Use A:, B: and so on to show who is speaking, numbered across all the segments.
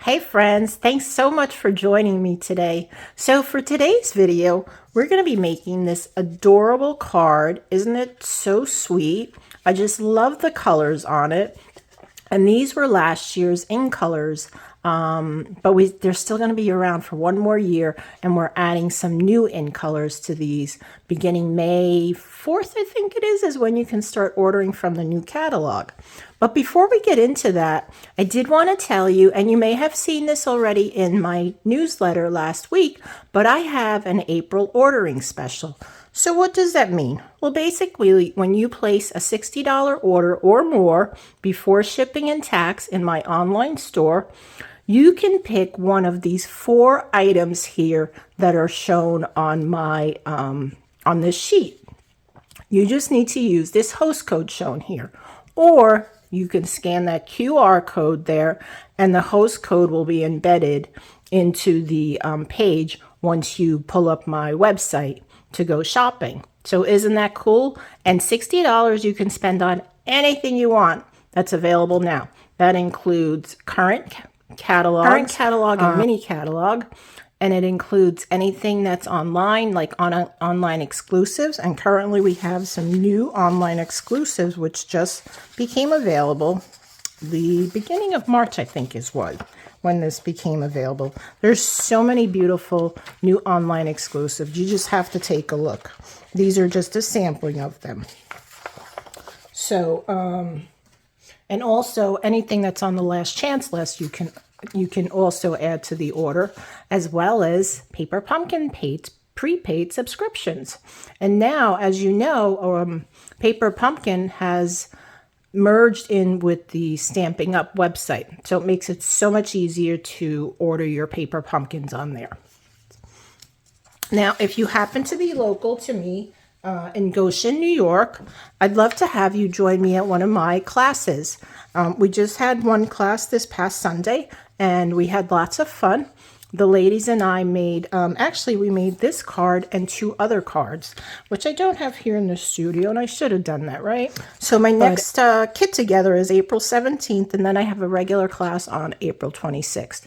A: Hey friends, thanks so much for joining me today. So for today's video, we're going to be making this adorable card. Isn't it so sweet? I just love the colors on it. And these were last year's in colors, but they're still going to be around for one more year, and we're adding some new in colors to these. Beginning May 4th, I think it is when you can start ordering from the new catalog. But before we get into that, I did want to tell you, and you may have seen this already in my newsletter last week, but I have an April ordering special. So what does that mean? Well, basically, when you place a $60 order or more before shipping and tax in my online store, you can pick one of these 4 items here that are shown on my on this sheet. You just need to use this host code shown here, or you can scan that QR code there, and the host code will be embedded into the page once you pull up my website to go shopping. So isn't that cool? And $60 you can spend on anything you want that's available now. That includes current catalog and mini catalog, and it includes anything that's online, like online exclusives. And currently we have some new online exclusives which just became available the beginning of March, I think is when this became available. There's so many beautiful new online exclusives. You just have to take a look. These are just a sampling of them. So, and also anything that's on the last chance list, you can also add to the order, as well as Paper Pumpkin prepaid subscriptions. And now, as you know, Paper Pumpkin has merged in with the Stampin' Up website. So it makes it so much easier to order your Paper Pumpkins on there. Now, if you happen to be local to me in Goshen, New York, I'd love to have you join me at one of my classes. We just had one class this past Sunday, and we had lots of fun. The ladies and I made, actually we made this card and 2 other cards, which I don't have here in the studio, and I should have done that, right? So my next Get Together is April 17th, and then I have a regular class on April 26th.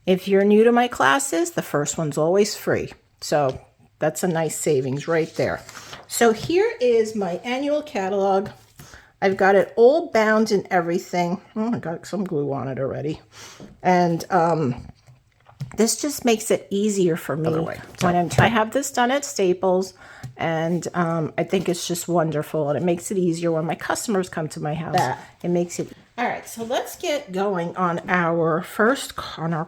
A: If you're new to my classes, the first one's always free. So that's a nice savings right there. So here is my annual catalog. I've got it all bound and everything. Oh, I got some glue on it already. And this just makes it easier for me when I have this done at Staples, and I think it's just wonderful, and it makes it easier when my customers come to my house. It makes it. All right, so let's get going on our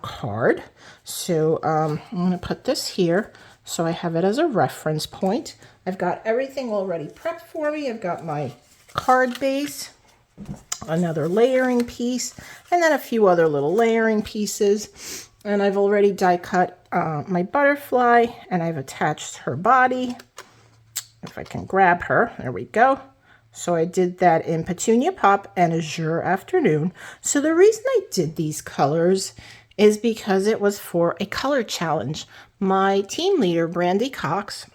A: card. So I'm going to put this here so I have it as a reference point. I've got everything already prepped for me. I've got my card base, another layering piece, and then a few other little layering pieces. And I've already die cut my butterfly, and I've attached her body. If I can grab her, there we go. So I did that in Petunia Pop and Azure Afternoon. So the reason I did these colors is because it was for a color challenge. My team leader, Brandy Cox,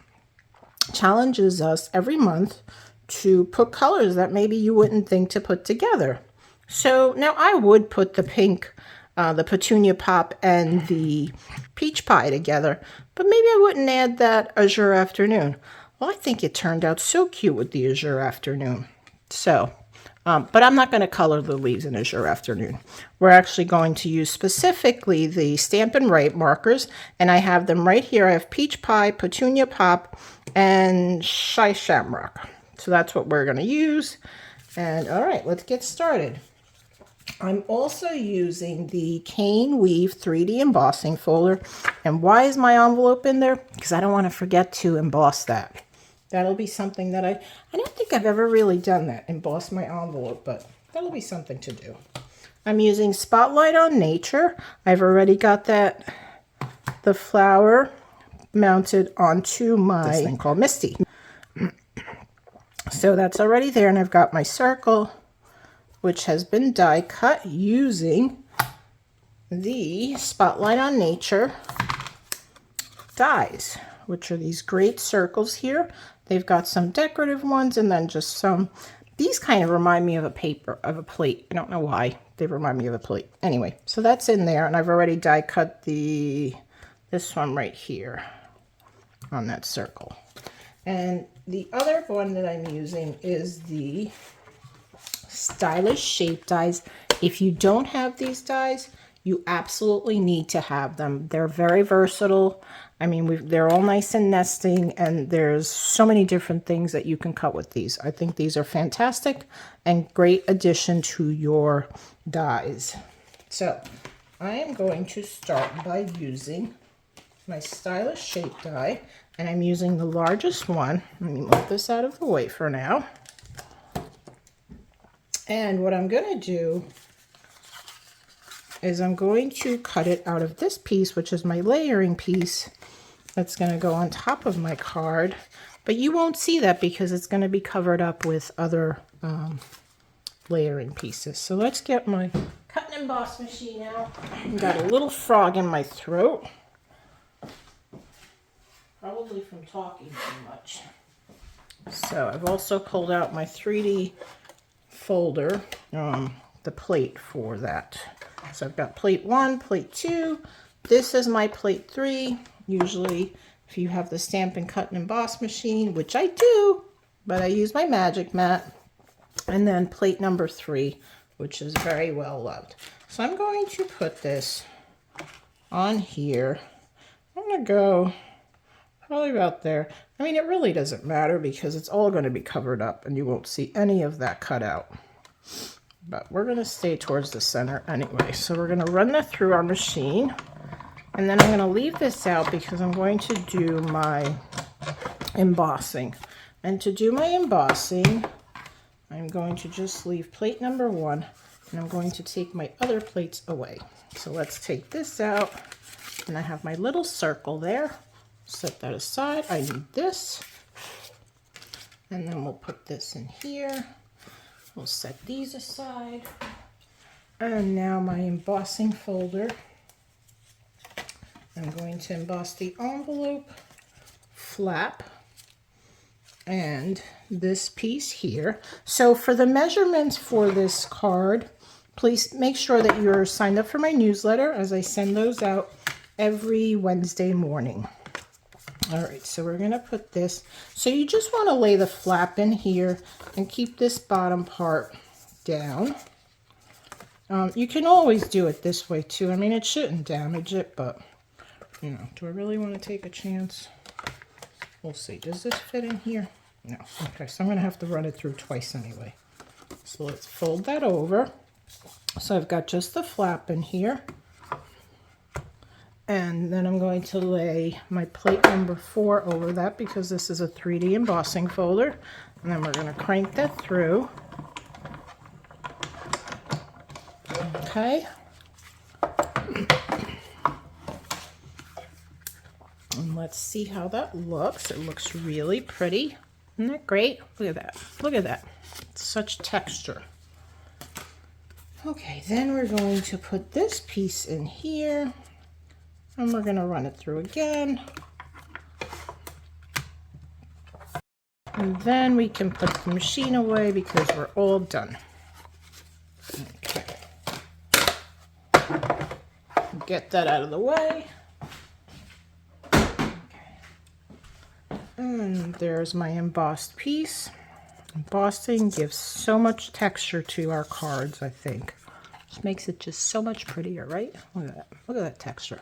A: challenges us every month to put colors that maybe you wouldn't think to put together. So now I would put the pink, the Petunia Pop and the Peach Pie together, but maybe I wouldn't add that Azure Afternoon. Well, I think it turned out so cute with the Azure Afternoon. So, but I'm not going to color the leaves in Azure Afternoon. We're actually going to use specifically the Stampin' Write markers, and I have them right here. I have Peach Pie, Petunia Pop, and Shy Shamrock. So that's what we're going to use. And all right, let's get started. I'm also using the Cane Weave 3D embossing folder. And why is my envelope in there? Because I don't want to forget to emboss that. That'll be something that I don't think I've ever really done that, emboss my envelope, but that'll be something to do. I'm using Spotlight on Nature. I've already got the flower mounted onto this thing called Misty. So that's already there, and I've got my circle, which has been die cut using the Spotlight on Nature dies, which are these great circles here. They've got some decorative ones and then just some these kind of remind me of a plate. I don't know why they remind me of a plate. Anyway, so that's in there, and I've already die cut this one right here on that circle. And the other one that I'm using is the Stylish Shape dies. If you don't have these dies, you absolutely need to have them. They're very versatile. I mean, they're all nice and nesting, and there's so many different things that you can cut with these. I think these are fantastic and great addition to your dies. So I am going to start by using my Stylish Shape die, and I'm using the largest one. Let me move this out of the way for now. And what I'm going to do is I'm going to cut it out of this piece, which is my layering piece that's going to go on top of my card. But you won't see that because it's going to be covered up with other layering pieces. So let's get my cut and emboss machine out. I've got a little frog in my throat. Probably from talking too much. So I've also pulled out my 3D folder, the plate for that. So I've got plate 1, plate 2. This is my plate 3. Usually if you have the Stampin' Cut and Emboss machine, which I do, but I use my Magic Mat. And then plate number 3, which is very well loved. So I'm going to put this on here. I'm going to go probably about there. I mean, it really doesn't matter because it's all going to be covered up and you won't see any of that cut out. But we're going to stay towards the center anyway. So we're going to run that through our machine. And then I'm going to leave this out because I'm going to do my embossing. And to do my embossing, I'm going to just leave plate number 1. And I'm going to take my other plates away. So let's take this out. And I have my little circle there. Set that aside. I need this. And then we'll put this in here. We'll set these aside. And now my embossing folder. I'm going to emboss the envelope, flap, and this piece here. So for the measurements for this card, please make sure that you're signed up for my newsletter as I send those out every Wednesday morning. All right, so we're going to put this. So you just want to lay the flap in here and keep this bottom part down. You can always do it this way too. I mean, it shouldn't damage it, but, you know, do I really want to take a chance? We'll see. Does this fit in here? No. Okay, so I'm going to have to run it through twice anyway. So let's fold that over. So I've got just the flap in here. And then I'm going to lay my plate number 4 over that because this is a 3D embossing folder. And then we're going to crank that through. Okay. And let's see how that looks. It looks really pretty. Isn't that great? Look at that. Look at that. It's such texture. Okay, then we're going to put this piece in here. And we're going to run it through again. And then we can put the machine away because we're all done. Okay. Get that out of the way. Okay. And there's my embossed piece. Embossing gives so much texture to our cards, I think. Just makes it just so much prettier, right? Look at that. Look at that texture.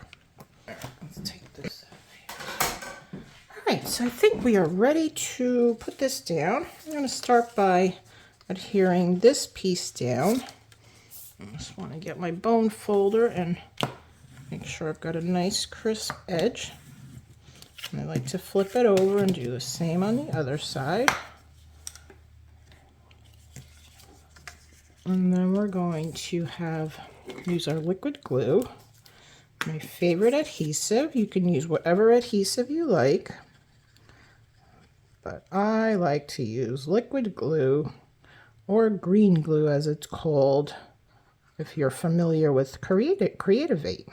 A: Let's take this out. All right, so I think we are ready to put this down. I'm going to start by adhering this piece down. I just want to get my bone folder and make sure I've got a nice crisp edge. And I like to flip it over and do the same on the other side. And then we're going to use our liquid glue. My favorite adhesive. You can use whatever adhesive you like, but I like to use liquid glue or green glue as it's called if you're familiar with Creativate.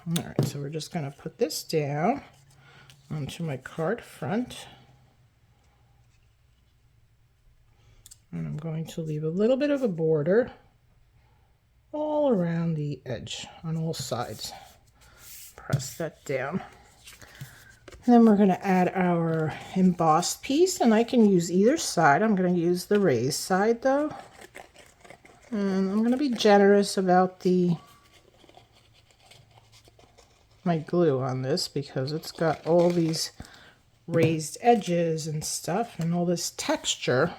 A: All right, so we're just going to put this down onto my card front. And I'm going to leave a little bit of a border all around the edge on all sides. Press that down. And then we're going to add our embossed piece, and I can use either side. I'm going to use the raised side though. And I'm going to be generous about my glue on this because it's got all these raised edges and stuff and all this texture.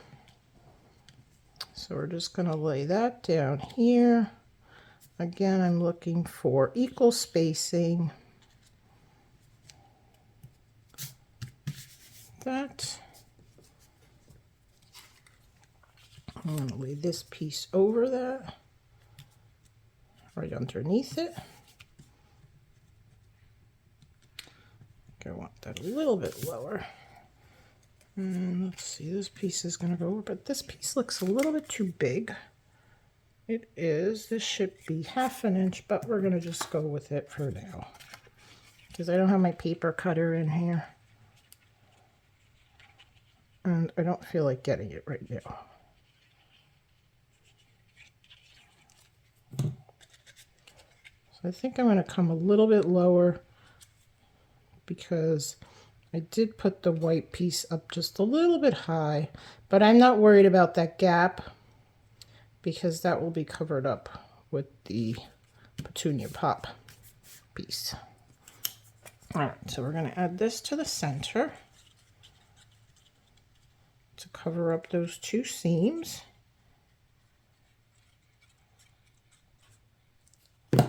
A: So we're just going to lay that down here. Again, I'm looking for equal spacing. That. I'm going to lay this piece over that, right underneath it. I want that a little bit lower. And let's see, this piece is going to go over, but this piece looks a little bit too big. It is. This should be 1/2 inch, but we're going to just go with it for now because I don't have my paper cutter in here. And I don't feel like getting it right now. So I think I'm going to come a little bit lower because I did put the white piece up just a little bit high, but I'm not worried about that gap because that will be covered up with the petunia pop piece. All right, so we're going to add this to the center to cover up those two seams. Put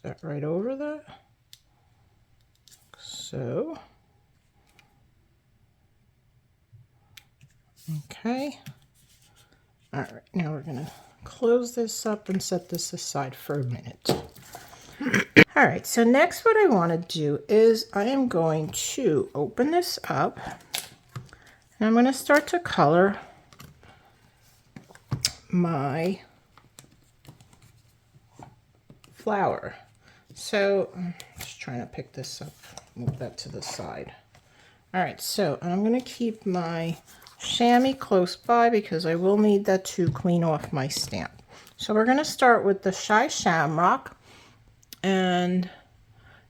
A: that right over that. So, okay. All right, now we're going to close this up and set this aside for a minute. All right, so next what I want to do is I am going to open this up and I'm going to start to color my flower. So I'm just trying to pick this up, move that to the side. All right, so I'm going to keep my chamois close by because I will need that to clean off my stamp. So we're going to start with the Shy Shamrock, and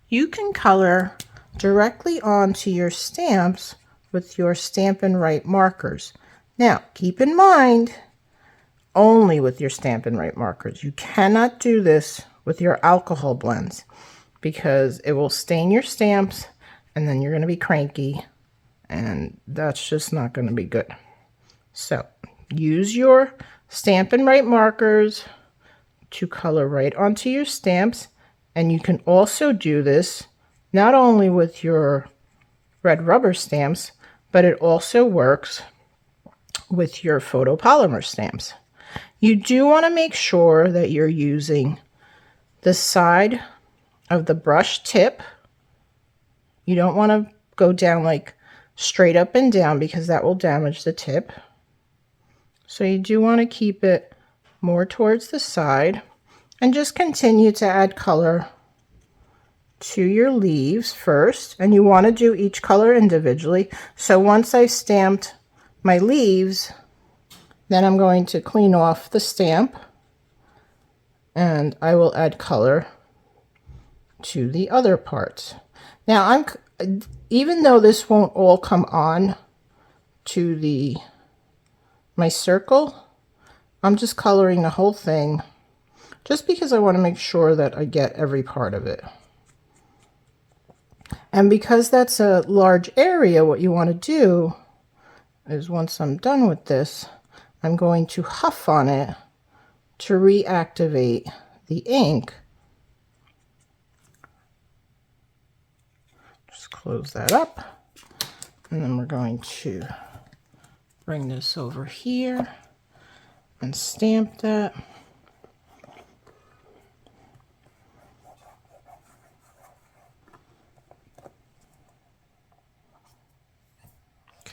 A: you can color directly onto your stamps with your Stampin' Write markers. Now, keep in mind, only with your Stampin' Write markers. You cannot do this with your alcohol blends because it will stain your stamps and then you're going to be cranky and that's just not going to be good. So use your Stampin' Write markers to color right onto your stamps, and you can also do this not only with your red rubber stamps, but it also works with your photopolymer stamps. You do want to make sure that you're using the side of the brush tip. You don't want to go down like straight up and down because that will damage the tip. So you do want to keep it more towards the side and just continue to add color to your leaves first. And you want to do each color individually. So once I stamped my leaves, then I'm going to clean off the stamp and I will add color to the other parts. Now even though this won't all come on to my circle, I'm just coloring the whole thing just because I want to make sure that I get every part of it. And because that's a large area, what you want to do is once I'm done with this, I'm going to huff on it to reactivate the ink. Just close that up. And then we're going to bring this over here and stamp that.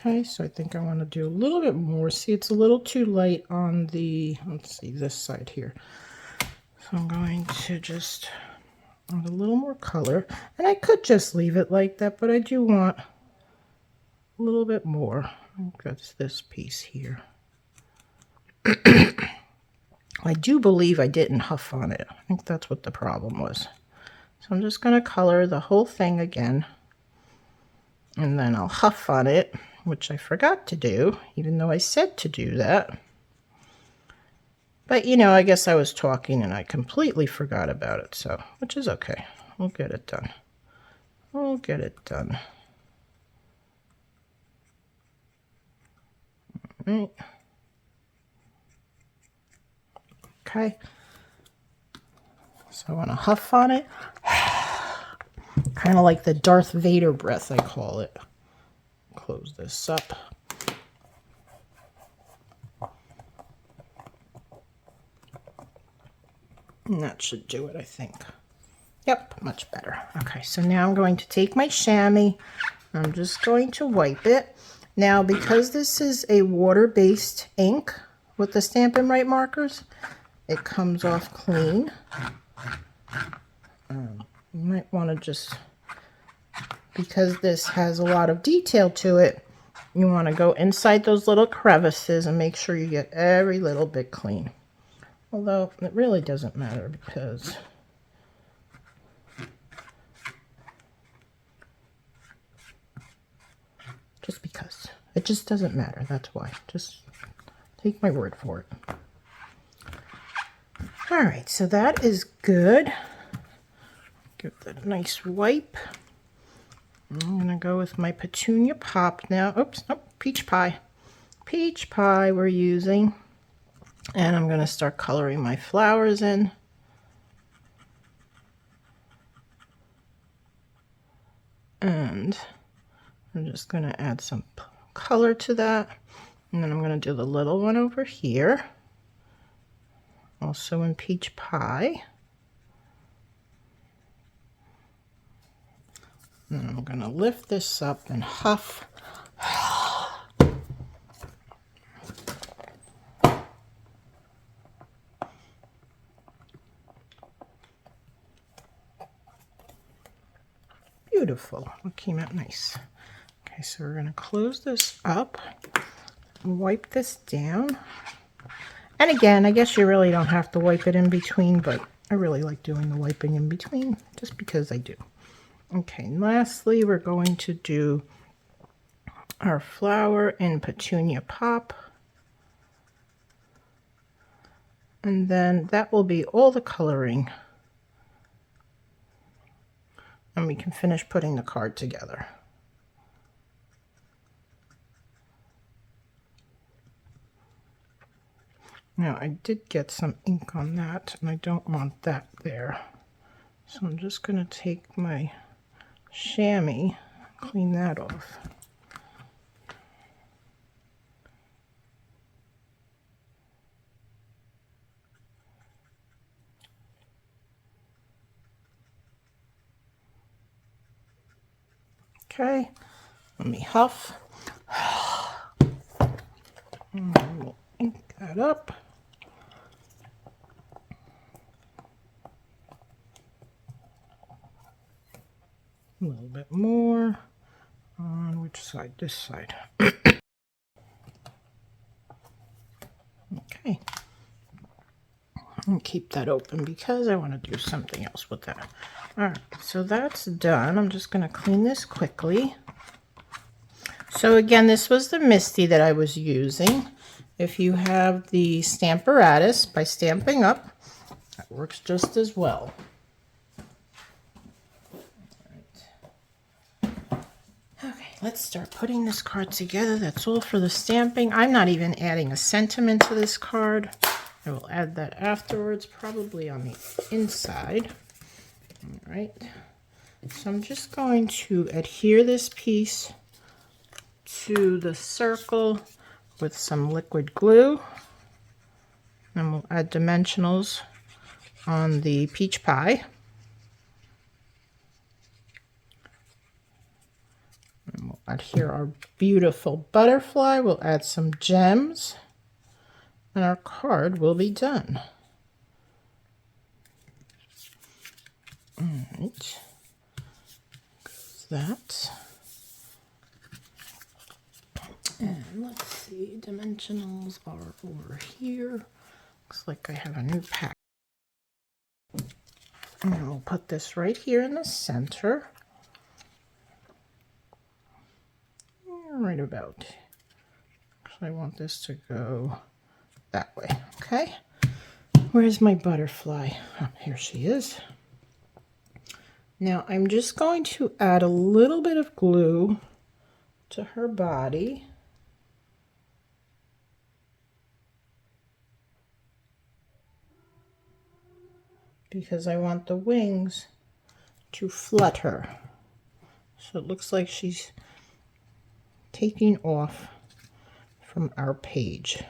A: Okay, so I think I want to do a little bit more. See, it's a little too light on the, let's see, this side here. So I'm going to just add a little more color. And I could just leave it like that, but I do want a little bit more. I think that's this piece here. I do believe I didn't huff on it. I think that's what the problem was. So I'm just going to color the whole thing again. And then I'll huff on it, which I forgot to do, even though I said to do that. But, you know, I guess I was talking and I completely forgot about it, so, which is okay. We'll get it done. We'll get it done. All right. Okay. So I want to huff on it. Kind of like the Darth Vader breath, I call it. Close this up. And that should do it, I think. Yep, much better. Okay, so now I'm going to take my chamois. I'm just going to wipe it. Now, because this is a water-based ink with the Stampin' Right markers, it comes off clean. You might want to just, because this has a lot of detail to it, you want to go inside those little crevices and make sure you get every little bit clean. Although it really doesn't matter because it just doesn't matter. That's why. Just take my word for it. All right, so that is good. Give that a nice wipe. I'm gonna go with my Petunia Pop now. Oops, nope, Peach Pie. Peach Pie we're using. And I'm gonna start coloring my flowers in. And I'm just gonna add some color to that. And then I'm gonna do the little one over here. Also in Peach Pie. And I'm gonna lift this up and huff. Beautiful. It came out nice. Okay, so we're going to close this up and wipe this down. And again, I guess you really don't have to wipe it in between, but I really like doing the wiping in between just because I do. Okay, and lastly, we're going to do our flower in Petunia Pop. And then that will be all the coloring. And we can finish putting the card together. Now, I did get some ink on that, and I don't want that there. So I'm just going to take my chamois, clean that off. Okay, let me huff. And then we'll ink that up. A little bit more. On which side? This side. Okay. And keep that open because I want to do something else with that. All right, so that's done. I'm just going to clean this quickly. So again, this was the Misty that I was using. If you have the Stamparatus by Stampin' Up, that works just as well. Okay, let's start putting this card together. That's all for the stamping. I'm not even adding a sentiment to this card. I will add that afterwards, probably on the inside. All right. So I'm just going to adhere this piece to the circle with some liquid glue. And we'll add dimensionals on the Peach Pie. And we'll adhere our beautiful butterfly. We'll add some gems. And our card will be done. All right. Goes that. And let's see, dimensionals are over here. Looks like I have a new pack. And we'll put this right here in the center. Right about. So I want this to go that way, okay? Where's my butterfly? Oh, here she is. Now I'm just going to add a little bit of glue to her body. Because I want the wings to flutter. So it looks like she's taking off from our page.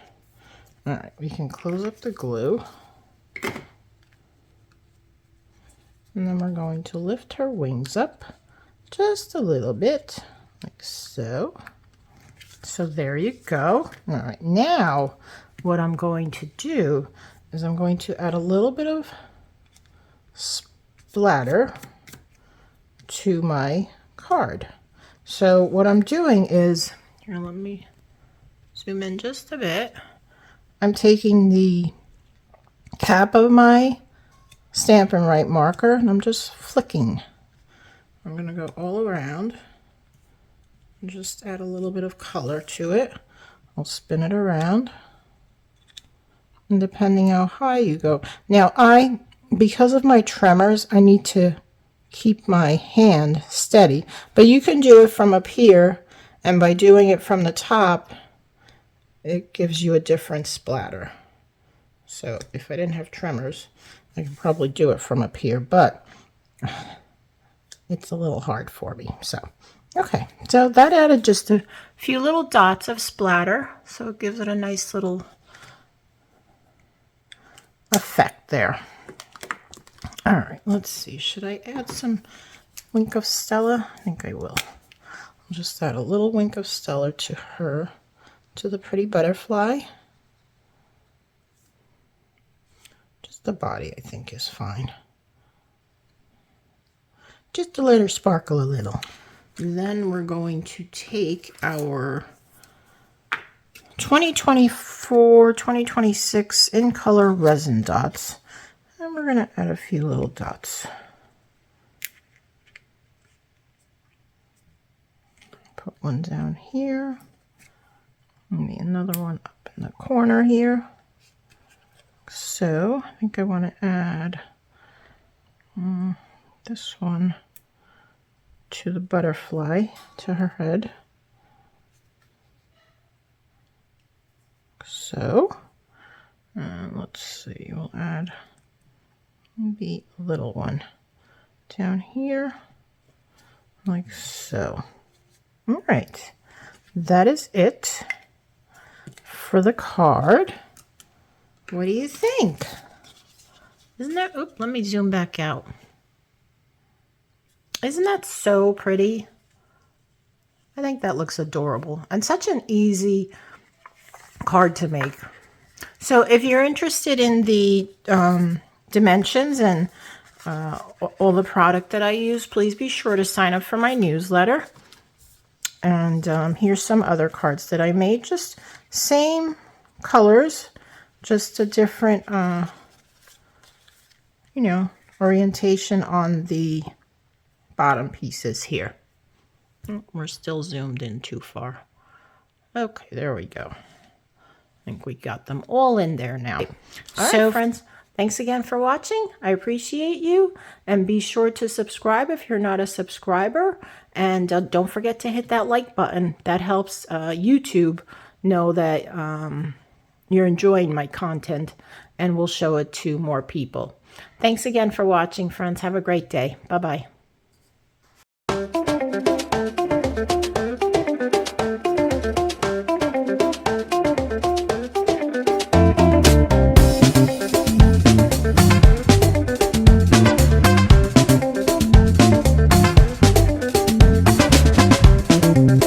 A: All right, we can close up the glue. And then we're going to lift her wings up just a little bit, like so. So there you go. All right, now what I'm going to do is I'm going to add a little bit of splatter to my card. So what I'm doing is, here, let me zoom in just a bit. I'm taking the cap of my Stampin' Write marker and I'm just flicking. I'm going to go all around and just add a little bit of color to it. I'll spin it around. And depending how high you go. Now because of my tremors, I need to keep my hand steady. But you can do it from up here, and by doing it from the top, it gives you a different splatter. So if I didn't have tremors, I could probably do it from up here, but it's a little hard for me. So, okay. So that added just a few little dots of splatter. So it gives it a nice little effect there. All right, let's see. Should I add some Wink of Stella? I think I will. I'll just add a little Wink of Stella to her, to the pretty butterfly. Just the body, I think, is fine. Just to let her sparkle a little. Then we're going to take our 2024, 2026 in color resin dots. And we're going to add a few little dots. Put one down here. Maybe another one up in the corner here. So I think I want to add this one to the butterfly, to her head. So, and let's see, we'll add maybe a little one down here, like so. All right, that is it for the card. What do you think? Isn't that, oop, let me zoom back out. Isn't that so pretty? I think that looks adorable and such an easy card to make. So if you're interested in the dimensions and all the product that I use, please be sure to sign up for my newsletter. And here's some other cards that I made. Just same colors, just a different, orientation on the bottom pieces here. We're still zoomed in too far. Okay, there we go. I think we got them all in there now. So, friends, thanks again for watching. I appreciate you. And be sure to subscribe if you're not a subscriber. And don't forget to hit that like button. That helps YouTube know that you're enjoying my content and will show it to more people. Thanks again for watching, friends. Have a great day. Bye-bye.